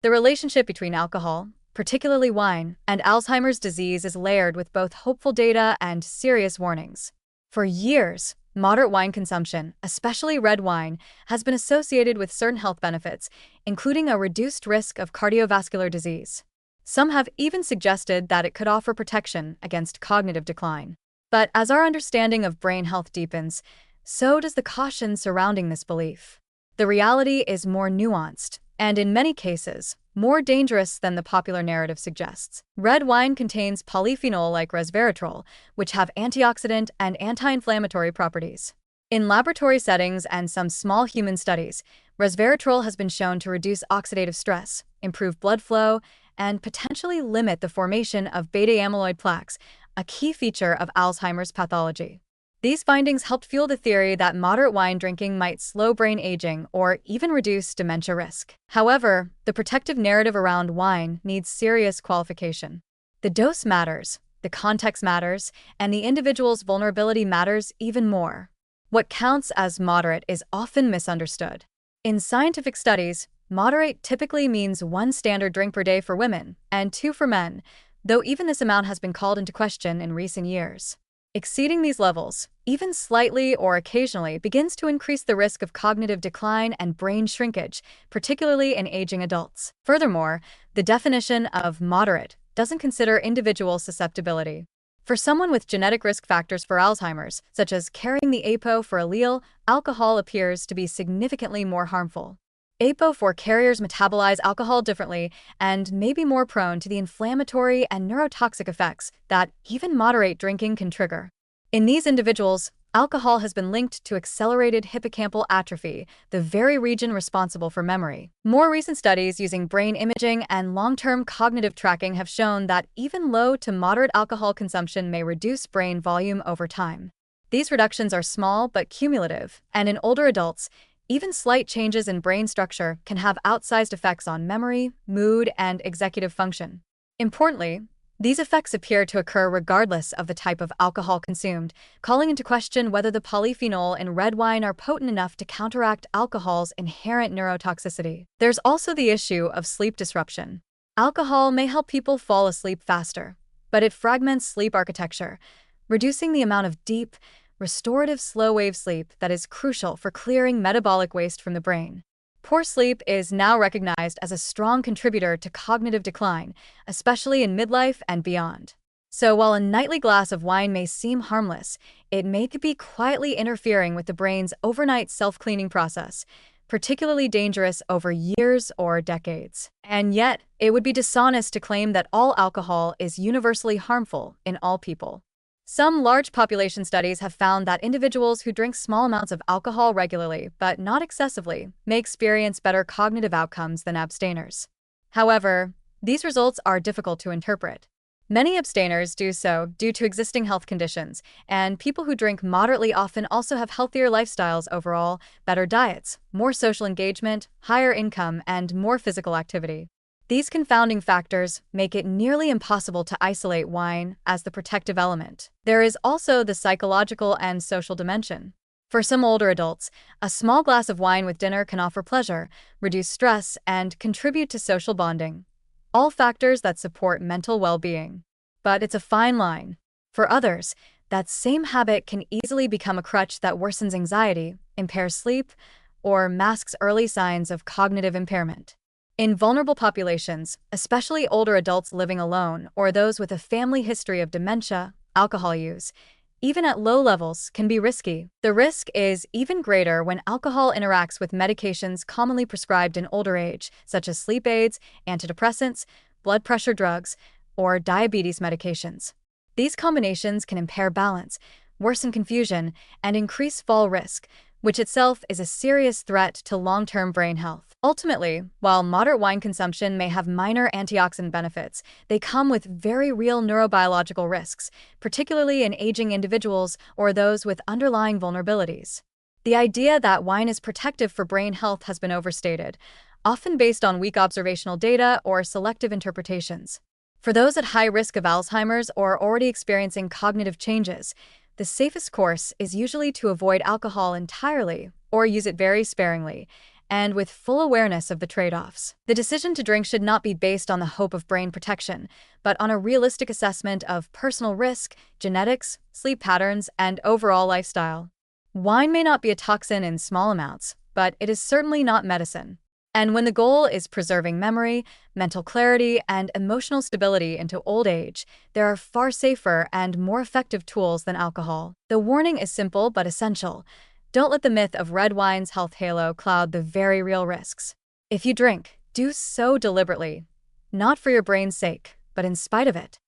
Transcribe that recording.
The relationship between alcohol, particularly wine, and Alzheimer's disease is layered with both hopeful data and serious warnings. For years, moderate wine consumption, especially red wine, has been associated with certain health benefits, including a reduced risk of cardiovascular disease. Some have even suggested that it could offer protection against cognitive decline. But as our understanding of brain health deepens, so does the caution surrounding this belief. The reality is more nuanced, and in many cases, more dangerous than the popular narrative suggests. Red wine contains polyphenol like resveratrol, which have antioxidant and anti-inflammatory properties. In laboratory settings and some small human studies, resveratrol has been shown to reduce oxidative stress, improve blood flow, and potentially limit the formation of beta-amyloid plaques, a key feature of Alzheimer's pathology. These findings helped fuel the theory that moderate wine drinking might slow brain aging or even reduce dementia risk. However, the protective narrative around wine needs serious qualification. The dose matters, the context matters, and the individual's vulnerability matters even more. What counts as moderate is often misunderstood. In scientific studies, moderate typically means 1 standard drink per day for women and 2 for men, though even this amount has been called into question in recent years. Exceeding these levels, even slightly or occasionally, begins to increase the risk of cognitive decline and brain shrinkage, particularly in aging adults. Furthermore, the definition of moderate doesn't consider individual susceptibility. For someone with genetic risk factors for Alzheimer's, such as carrying the APOE4 allele, alcohol appears to be significantly more harmful. APOE4 carriers metabolize alcohol differently and may be more prone to the inflammatory and neurotoxic effects that even moderate drinking can trigger. In these individuals, alcohol has been linked to accelerated hippocampal atrophy, the very region responsible for memory. More recent studies using brain imaging and long-term cognitive tracking have shown that even low to moderate alcohol consumption may reduce brain volume over time. These reductions are small but cumulative, and in older adults, even slight changes in brain structure can have outsized effects on memory, mood, and executive function. Importantly, these effects appear to occur regardless of the type of alcohol consumed, calling into question whether the polyphenol in red wine are potent enough to counteract alcohol's inherent neurotoxicity. There's also the issue of sleep disruption. Alcohol may help people fall asleep faster, but it fragments sleep architecture, reducing the amount of deep, restorative slow-wave sleep that is crucial for clearing metabolic waste from the brain. Poor sleep is now recognized as a strong contributor to cognitive decline, especially in midlife and beyond. So while a nightly glass of wine may seem harmless, it may be quietly interfering with the brain's overnight self-cleaning process, particularly dangerous over years or decades. And yet, it would be dishonest to claim that all alcohol is universally harmful in all people. Some large population studies have found that individuals who drink small amounts of alcohol regularly, but not excessively, may experience better cognitive outcomes than abstainers. However, these results are difficult to interpret. Many abstainers do so due to existing health conditions, and people who drink moderately often also have healthier lifestyles overall, better diets, more social engagement, higher income, and more physical activity. These confounding factors make it nearly impossible to isolate wine as the protective element. There is also the psychological and social dimension. For some older adults, a small glass of wine with dinner can offer pleasure, reduce stress, and contribute to social bonding. All factors that support mental well-being. But it's a fine line. For others, that same habit can easily become a crutch that worsens anxiety, impairs sleep, or masks early signs of cognitive impairment. In vulnerable populations, especially older adults living alone or those with a family history of dementia, alcohol use, even at low levels, can be risky. The risk is even greater when alcohol interacts with medications commonly prescribed in older age, such as sleep aids, antidepressants, blood pressure drugs, or diabetes medications. These combinations can impair balance, worsen confusion, and increase fall risk, which itself is a serious threat to long-term brain health. Ultimately, while moderate wine consumption may have minor antioxidant benefits, they come with very real neurobiological risks, particularly in aging individuals or those with underlying vulnerabilities. The idea that wine is protective for brain health has been overstated, often based on weak observational data or selective interpretations. For those at high risk of Alzheimer's or already experiencing cognitive changes, the safest course is usually to avoid alcohol entirely or use it very sparingly, and with full awareness of the trade-offs. The decision to drink should not be based on the hope of brain protection, but on a realistic assessment of personal risk, genetics, sleep patterns, and overall lifestyle. Wine may not be a toxin in small amounts, but it is certainly not medicine. And when the goal is preserving memory, mental clarity, and emotional stability into old age, there are far safer and more effective tools than alcohol. The warning is simple but essential. Don't let the myth of red wine's health halo cloud the very real risks. If you drink, do so deliberately, not for your brain's sake, but in spite of it.